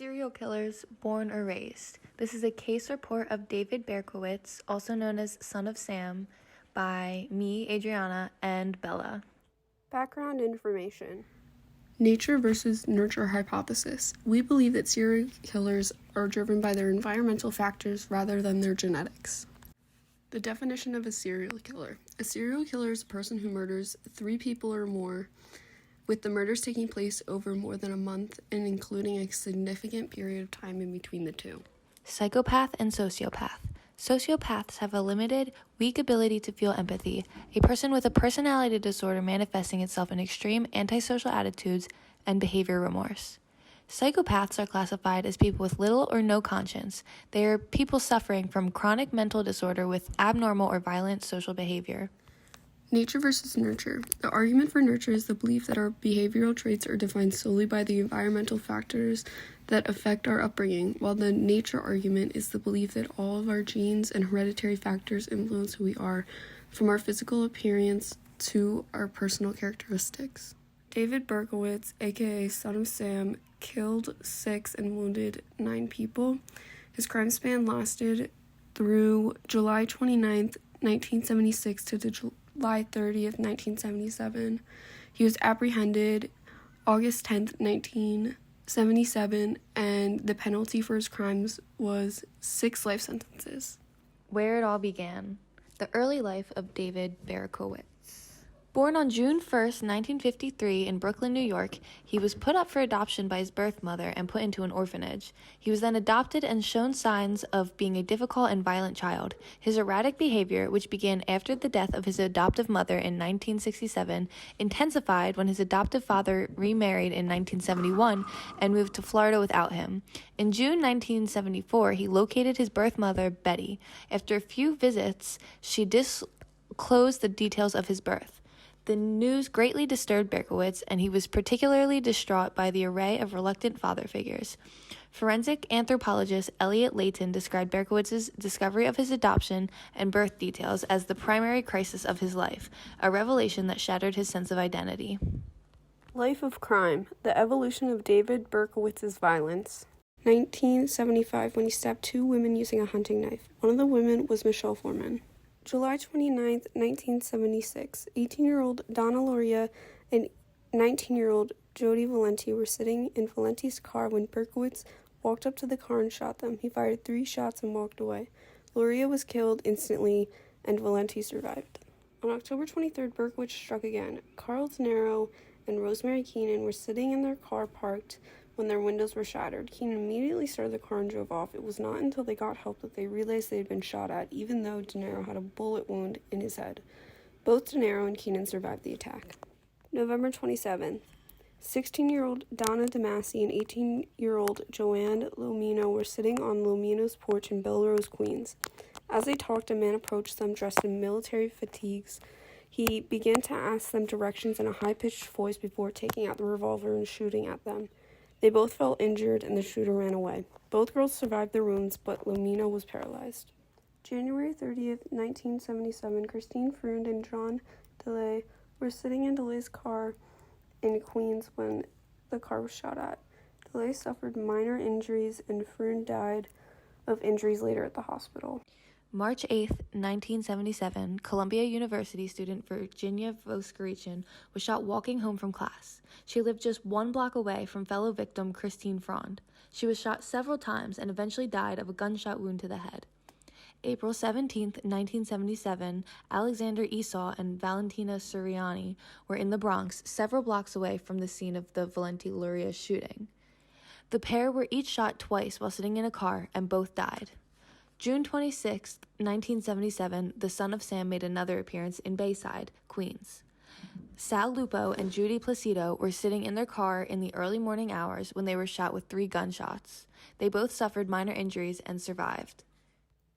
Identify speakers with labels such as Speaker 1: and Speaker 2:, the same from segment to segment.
Speaker 1: Serial Killers, Born or Raised. This is a case report of David Berkowitz, also known as Son of Sam, by me, Adriana, and Bella.
Speaker 2: Background information.
Speaker 3: Nature versus nurture hypothesis. We believe that serial killers are driven by their environmental factors rather than their genetics. The definition of a serial killer. A serial killer is a person who murders 3 people or more, with the murders taking place over more than a month and including a significant period of time in between the two.
Speaker 1: Psychopath and sociopath. Sociopaths have a limited, weak ability to feel empathy, a person with a personality disorder manifesting itself in extreme antisocial attitudes and behavior remorse. Psychopaths are classified as people with little or no conscience. They are people suffering from chronic mental disorder with abnormal or violent social behavior.
Speaker 3: Nature versus nurture. The argument for nurture is the belief that our behavioral traits are defined solely by the environmental factors that affect our upbringing, while the nature argument is the belief that all of our genes and hereditary factors influence who we are, from our physical appearance to our personal characteristics. David Berkowitz, aka Son of Sam, killed 6 and wounded 9 people. His crime span lasted through July 29th, 1976 to July 30th, 1977. He was apprehended August 10th, 1977, and the penalty for his crimes was 6 life sentences.
Speaker 1: Where it all began. The early life of David Berkowitz. Born on June 1st, 1953 in Brooklyn, New York, he was put up for adoption by his birth mother and put into an orphanage. He was then adopted and shown signs of being a difficult and violent child. His erratic behavior, which began after the death of his adoptive mother in 1967, intensified when his adoptive father remarried in 1971 and moved to Florida without him. In June 1974, he located his birth mother, Betty. After a few visits, she disclosed the details of his birth. The news greatly disturbed Berkowitz, and he was particularly distraught by the array of reluctant father figures. Forensic anthropologist Elliot Layton described Berkowitz's discovery of his adoption and birth details as the primary crisis of his life, a revelation that shattered his sense of identity.
Speaker 2: Life of crime. The evolution of David Berkowitz's violence. 1975, when he stabbed 2 women using a hunting knife. One of the women was Michelle Foreman. July 29th, 1976, 18-year-old Donna Loria and 19-year-old Jody Valenti were sitting in Valenti's car when Berkowitz walked up to the car and shot them. He fired 3 shots and walked away. Loria was killed instantly, and Valenti survived. On October 23rd, Berkowitz struck again. Carl Denaro and Rosemary Keenan were sitting in their car parked when their windows were shattered. Keenan immediately started the car and drove off. It was not until they got help that they realized they had been shot at, even though Denaro had a bullet wound in his head. Both Denaro and Keenan survived the attack. November 27th. 16-year-old Donna DeMasi and 18-year-old Joanne Lomino were sitting on Lomino's porch in Belrose, Queens. As they talked, a man approached them dressed in military fatigues. He began to ask them directions in a high-pitched voice before taking out the revolver and shooting at them. They both fell injured, and the shooter ran away. Both girls survived their wounds, but Lomino was paralyzed. January 30th, 1977, Christine Freund and John DeLay were sitting in DeLay's car in Queens when the car was shot at. DeLay suffered minor injuries, and Freund died of injuries later at the hospital.
Speaker 1: March 8, 1977, Columbia University student Virginia Voskarichin was shot walking home from class. She lived just 1 block away from fellow victim Christine Frond. She was shot several times and eventually died of a gunshot wound to the head. April 17, 1977, Alexander Esau and Valentina Suriani were in the Bronx, several blocks away from the scene of the Valenti Luria shooting. The pair were each shot twice while sitting in a car, and both died. June 26, 1977, the Son of Sam made another appearance in Bayside, Queens. Sal Lupo and Judy Placido were sitting in their car in the early morning hours when they were shot with 3 gunshots. They both suffered minor injuries and survived.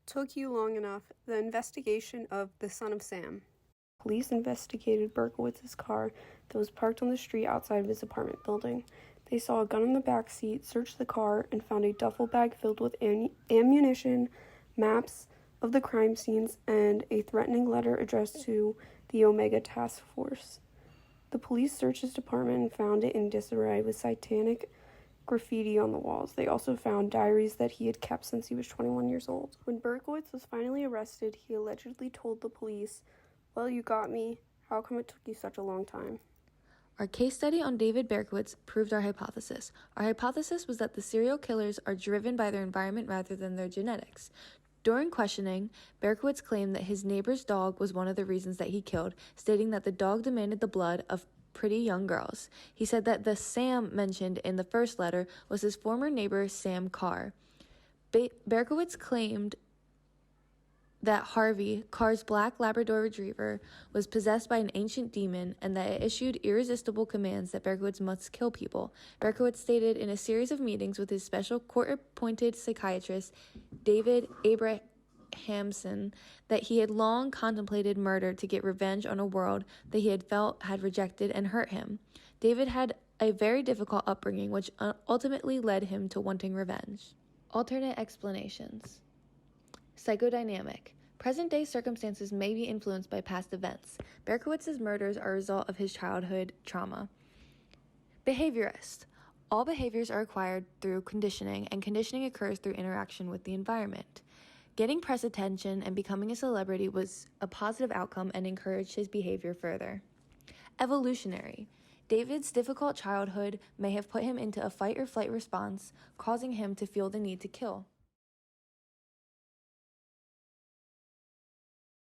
Speaker 2: Took you long enough. The investigation of the Son of Sam. Police investigated Berkowitz's car that was parked on the street outside of his apartment building. They saw a gun in the back seat, searched the car, and found a duffel bag filled with ammunition, maps of the crime scenes, and a threatening letter addressed to the Omega Task Force. The police searched his apartment and found it in disarray with satanic graffiti on the walls. They also found diaries that he had kept since he was 21 years old. When Berkowitz was finally arrested, he allegedly told the police, "Well, you got me. How come it took you such a long time?"
Speaker 1: Our case study on David Berkowitz proved our hypothesis. Our hypothesis was that the serial killers are driven by their environment rather than their genetics. During questioning, Berkowitz claimed that his neighbor's dog was one of the reasons that he killed, stating that the dog demanded the blood of pretty young girls. He said that the Sam mentioned in the first letter was his former neighbor, Sam Carr. Berkowitz claimed that Harvey, Carr's black Labrador retriever, was possessed by an ancient demon and that it issued irresistible commands that Berkowitz must kill people. Berkowitz stated in a series of meetings with his special court-appointed psychiatrist, David Abrahamson, that he had long contemplated murder to get revenge on a world that he had felt had rejected and hurt him. David had a very difficult upbringing, which ultimately led him to wanting revenge. Alternate explanations. Psychodynamic. Present-day circumstances may be influenced by past events. Berkowitz's murders are a result of his childhood trauma. Behaviorist. All behaviors are acquired through conditioning, and conditioning occurs through interaction with the environment. Getting press attention and becoming a celebrity was a positive outcome and encouraged his behavior further. Evolutionary. David's difficult childhood may have put him into a fight or flight response, causing him to feel the need to kill.